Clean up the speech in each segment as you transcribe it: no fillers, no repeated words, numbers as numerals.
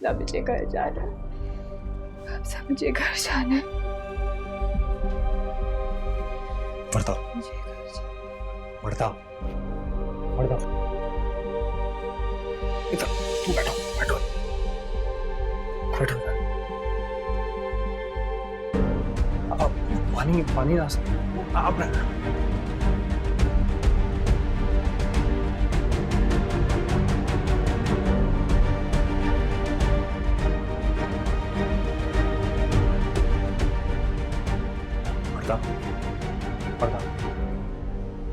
हमजा मुझे घर जाना है, हमजा मुझे घर जाना है। वर्दा, मुझे घर जाना। वर्दा, वर्दा, इधर तू बैठो, बैठो, बैठो। अब पानी पानी ना आप वर्दा, वर्दा,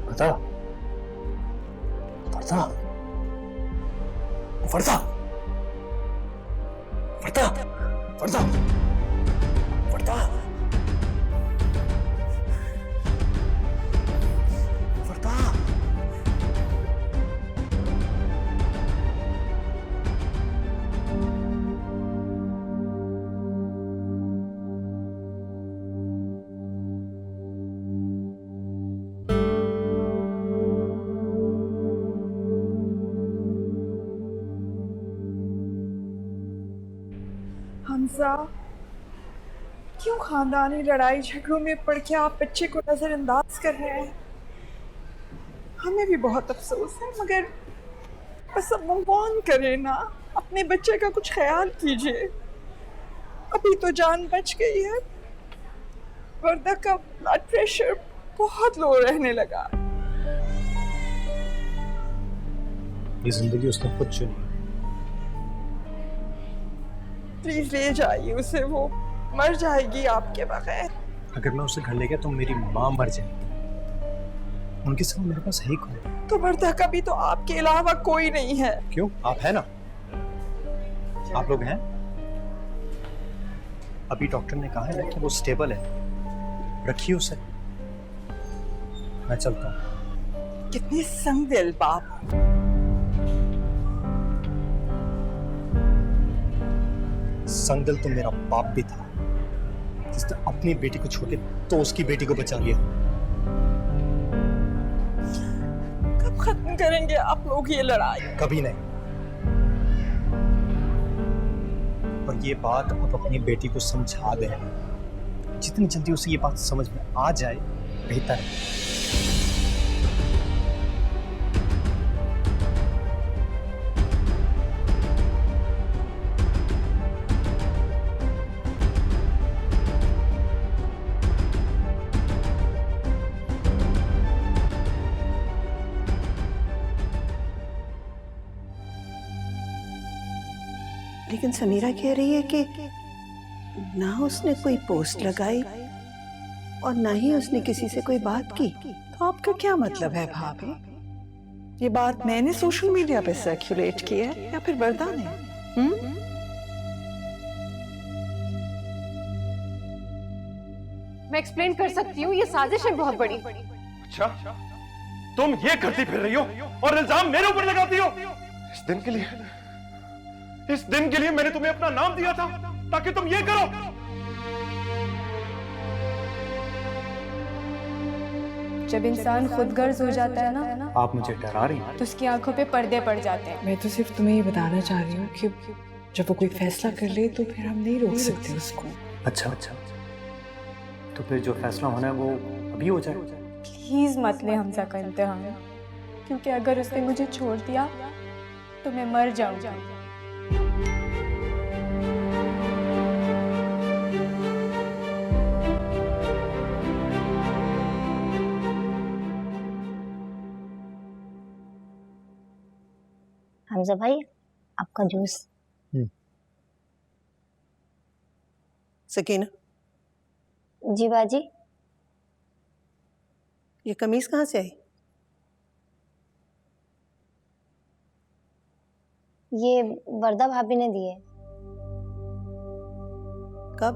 वर्दा, वर्दा, वर्दा, वर्दा, वर्दा, वर्दा, वर्दा। हमजा, क्यों खानदानी लड़ाई झगड़ों में पड़ के आप बच्चे को नजरअंदाज कर रहे हैं? हमें भी बहुत अफसोस है, मगर बस अब मूव ऑन करें ना। अपने बच्चे का कुछ ख्याल कीजिए। अभी तो जान बच गई है। वर्दा का ब्लड प्रेशर बहुत लो रहने लगा। ये जिंदगी उसने खुद चुनी। प्लीज ले जाइए उसे, वो मर जाएगी आपके बगैर। अगर मैं उसे घर ले गया तो मेरी माँ मर जाएगी। उनके सिवा मेरे पास है ही कौन? तो वर्दा का भी तो आपके अलावा कोई नहीं है। क्यों? आप है ना, आप लोग हैं। अभी डॉक्टर ने कहा है ना कि वो स्टेबल है, रखिए उसे। मैं चलता हूँ। कितनी संगदिल बाप। संगदिल तो मेरा बाप भी था, जिसने अपनी बेटी को छोड़ के तो उसकी बेटी को बचा लिया। कब खत्म करेंगे आप लोग ये लड़ाई? कभी नहीं। और ये बात आप अपनी बेटी को समझा दें। जितनी जल्दी उसे ये बात समझ में आ जाए बेहतर है। लेकिन समीरा कह रही है कि ना उसने कोई पोस्ट लगाई और ना ही उसने किसी से कोई बात की। तो आपका क्या मतलब है भाभी? ये बात मैंने सोशल मीडिया पे सर्कुलेट की है या फिर वर्दा ने? मैं एक्सप्लेन कर सकती हूँ, ये साजिश है बहुत बड़ी। अच्छा, तुम ये करती फिर रही हो और इल्जाम मेरे ऊपर लगाती हो। इस दिन के लिए मैंने तुम्हें अपना नाम दिया था ताकि तुम ये करो। जब इंसान खुदगर्ज हो जाता है ना, आप मुझे डरा रही हैं। तो उसकी आंखों पे पर्दे पड़ जाते हैं। मैं तो सिर्फ तुम्हें ये बताना चाह रही हूँ कि जब वो कोई फैसला कर ले तो फिर हम नहीं रोक सकते उसको। अच्छा, तो फिर जो फैसला होना है वो अभी हो जाए। प्लीज मत ले हमजा का इम्तिहान, क्योंकि अगर उसने मुझे छोड़ दिया तो मैं मर जाऊंगा। हमजा भाई, आपका जूस। सकीना, जी बाजी। ये कमीज कहाँ से आई? ये वर्दा भाभी ने दी है। कब?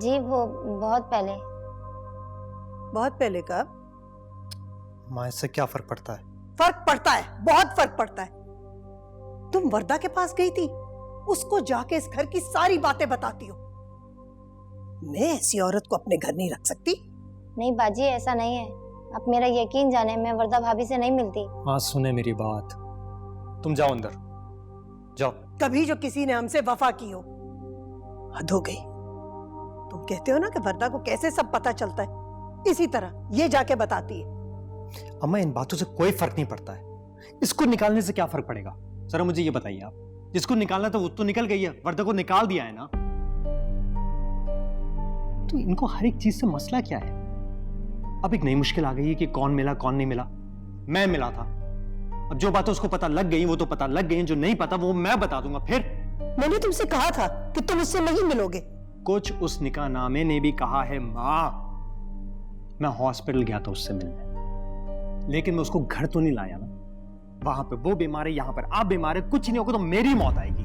जी वो बहुत पहले। बहुत पहले कब? माँ, इससे क्या फर्क पड़ता है? फर्क पड़ता है, बहुत फर्क पड़ता है। तुम वर्दा के पास गई थी, उसको जाके इस घर की सारी बातें बताती हो। मैं ऐसी औरत को अपने घर नहीं रख सकती। नहीं बाजी, ऐसा नहीं है। आप मेरा यकीन जाने, मैं वर्दा भाभी से नहीं मिलती। माँ सुने मेरी बात, तुम जाओ अंदर जाओ। कभी जो किसी ने हमसे वफा की हो। हद हो गई। तुम कहते हो ना कि वर्दा को कैसे सब पता चलता है, इसी तरह ये जाके बताती है। अम्मा इन बातों से कोई फर्क नहीं पड़ता है। इसको निकालने से क्या फर्क पड़ेगा? जरा मुझे ये बताइए आप, जिसको निकालना था वो तो निकल गई है, वर्दा को निकाल दिया है ना। तो इनको हर एक चीज से मसला क्या है? अब एक नई मुश्किल आ गई है कि कौन मिला कौन नहीं मिला। मैं मिला था, अब जो बातें उसको पता लग गई वो तो पता लग गई, जो नहीं पता वो मैं बता दूंगा। फिर मैंने तुमसे कहा था कि तुम उससे नहीं मिलोगे। कुछ उस निकाहनामे ने भी कहा है माँ। मैं हॉस्पिटल गया था उससे मिलने, लेकिन मैं उसको घर तो नहीं लाया ना। वहां पे वो बीमार है, यहाँ पर आप बीमार है, कुछ नहीं होगा तो मेरी मौत आएगी।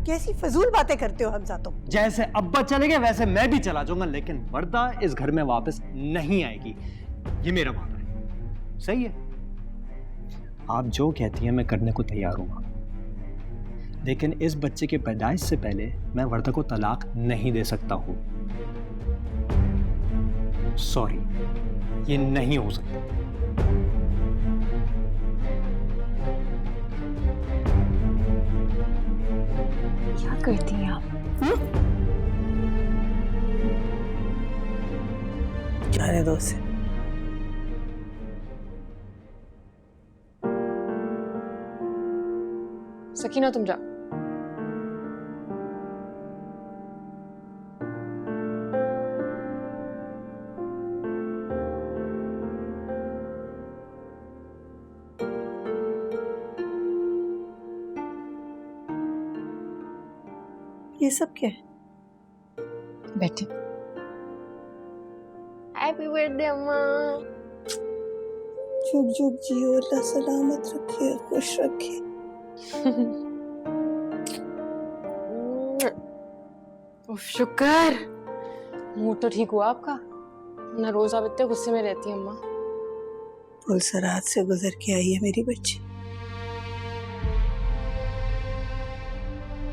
कैसी फजूल बातें करते हो हमजा तुम। जैसे अब्बा चले गए वैसे मैं भी चला जाऊंगा, लेकिन वर्दा इस घर में वापस नहीं आएगी, ये मेरा वादा है। सही है, आप जो कहती हैं मैं करने को तैयार हूं, लेकिन इस बच्चे के पैदाइश से पहले मैं वर्दा को तलाक नहीं दे सकता हूं। सॉरी, ये नहीं हो सकता। क्या करती हैं आप? जाने दो उसे। सकीना तुम जा। ये सब क्या है? बैठी। हैप्पी बर्थडे अम्मा। जुग जुग जियो, अल्लाह सलामत रखे, खुश रखे। शुक्र, मूड तो ठीक हुआ आपका, ना रोज आप इतने गुस्से में रहती हैं अम्मा। पुलसरात से गुजर के आई है मेरी बच्ची,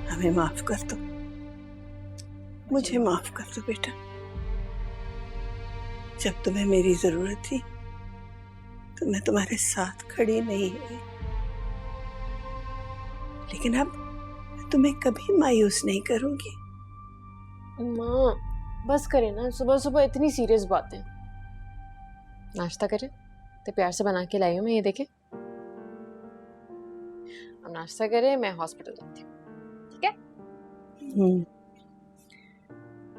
हमें माफ कर दो, मुझे माफ कर दो बेटा। जब तुम्हें मेरी जरूरत थी तो मैं तुम्हारे साथ खड़ी नहीं हुई, लेकिन अब मैं तुम्हें कभी मायूस नहीं करूंगी। अम्मा बस करें ना, सुबह सुबह इतनी सीरियस बातें। नाश्ता करें तो प्यार से बना के लाई हूं मैं, ये देखें। अब नाश्ता करें, मैं हॉस्पिटल जाती हूँ, ठीक है?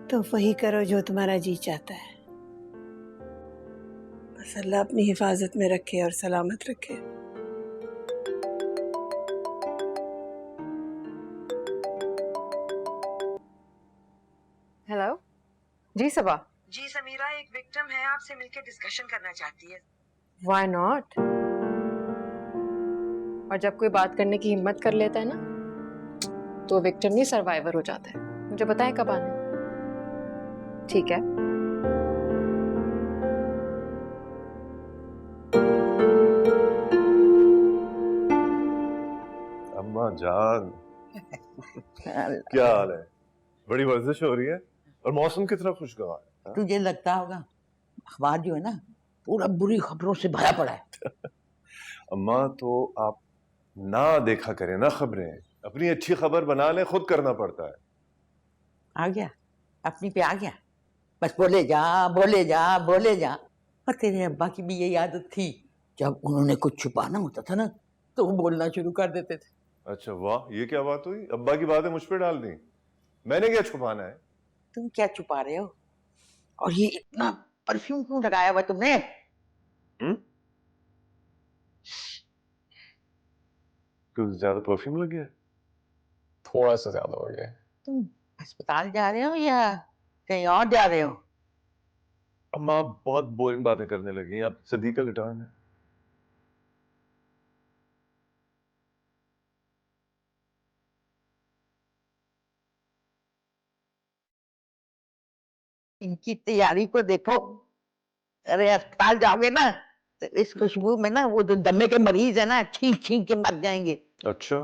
तो वही करो जो तुम्हारा जी चाहता है। बस अल्लाह अपनी हिफाजत में रखे और सलामत रखे। हेलो जी सबा। जी समीरा, एक विक्टिम है, आपसे मिलकर डिस्कशन करना चाहती है। Why not? और जब कोई बात करने की हिम्मत कर लेता है ना, तो विक्टिम नहीं सर्वाइवर हो जाता है। मुझे बताएं कब आना है? ठीक है। अम्मा जान क्या हाल है? बड़ी वर्जिश हो रही है और मौसम कितना खुशगवार है। तुझे लगता होगा अखबार जो है ना पूरा बुरी खबरों से भरा पड़ा है। अम्मा तो आप ना देखा करें ना खबरें, अपनी अच्छी खबर बना ले, खुद करना पड़ता है। आ गया, अपनी पे आ गया, बस बोले जा बोले जा बोले जा। और तेरे अब्बा की भी यही आदत थी, जब उन्होंने कुछ छुपाना होता था ना तो वो बोलना शुरू कर देते थे। अच्छा वाह, ये क्या बात हुई? अब्बा की बातें मुझ पे डाल दी, मैंने क्या छुपाना है? तुम क्या छुपा रहे हो? और ये इतना परफ्यूम क्यों लगाया हुआ तुमने? कुछ ज्यादा परफ्यूम लग गया? थोड़ा सा ज्यादा हो गया। तुम अस्पताल जा रहे हो या कहीं और जा रहे हो? अम्मा बहुत बोरिंग बातें करने लगी, अब सदीक का रिटर्न है। इनकी तैयारी को देखो। अरे अस्पताल जाओगे ना तो इस खुशबू में ना वो जो दमे के मरीज है ना छींक छींक के मर जाएंगे। अच्छा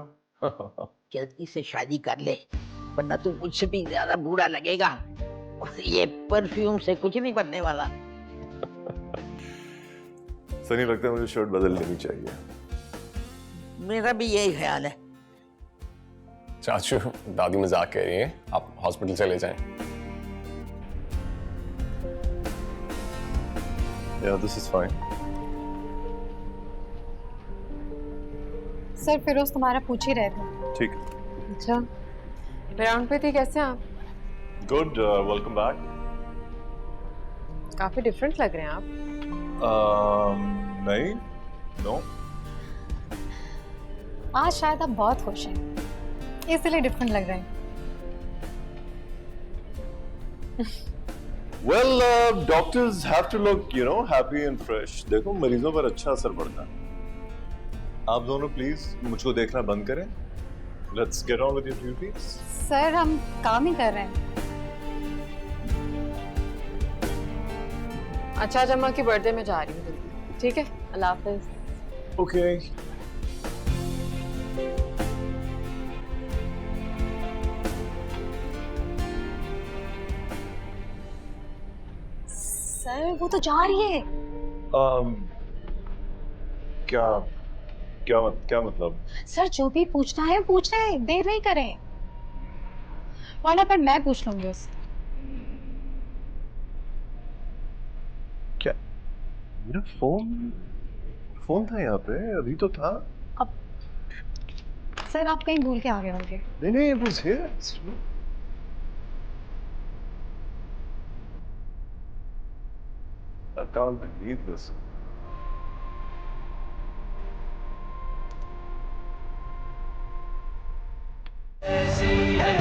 जल्दी से शादी कर ले, वरना तू मुझसे भी ज्यादा बुरा लगेगा। ये परफ्यूम से कुछ नहीं बनने वाला। सनी, लगता है मुझे शर्ट बदल लेनी चाहिए। मेरा भी यही ख्याल है। चाचू दादी मजाक कह रही है, आप हॉस्पिटल चले जाएं। Yeah, this is fine. Sir Firoz तुम्हारा पूछ ही रहे थे। ठीक है। अच्छा ग्राउंड पे थी, कैसे आप? Good. Welcome back. काफी डिफरेंट लग रहे हैं आप। नहीं, no. आज शायद आप बहुत खुश हैं, इसलिए डिफरेंट लग रहे हैं। Well, doctors have to look, happy and fresh. देखो मरीजों पर अच्छा असर पड़ता है। आप दोनों प्लीज मुझको देखना बंद करें। Let's get on with your duties. Sir हम काम ही कर रहे हैं। अच्छा आज अम्मा की बर्थडे में जा रही हूँ, ठीक है? अल्लाह हाफिज। Okay. सर वो तो जा रही है। क्या मतलब? सर जो भी पूछना है पूछ रहे हैं, देर नहीं करें, वरना पर मैं पूछ लूंगी उससे। क्या? मेरा फोन था यहाँ पे, अभी तो था। अब सर आप कहीं भूल के आ गए होंगे। नहीं, it was here. I can't believe this. ऐसी है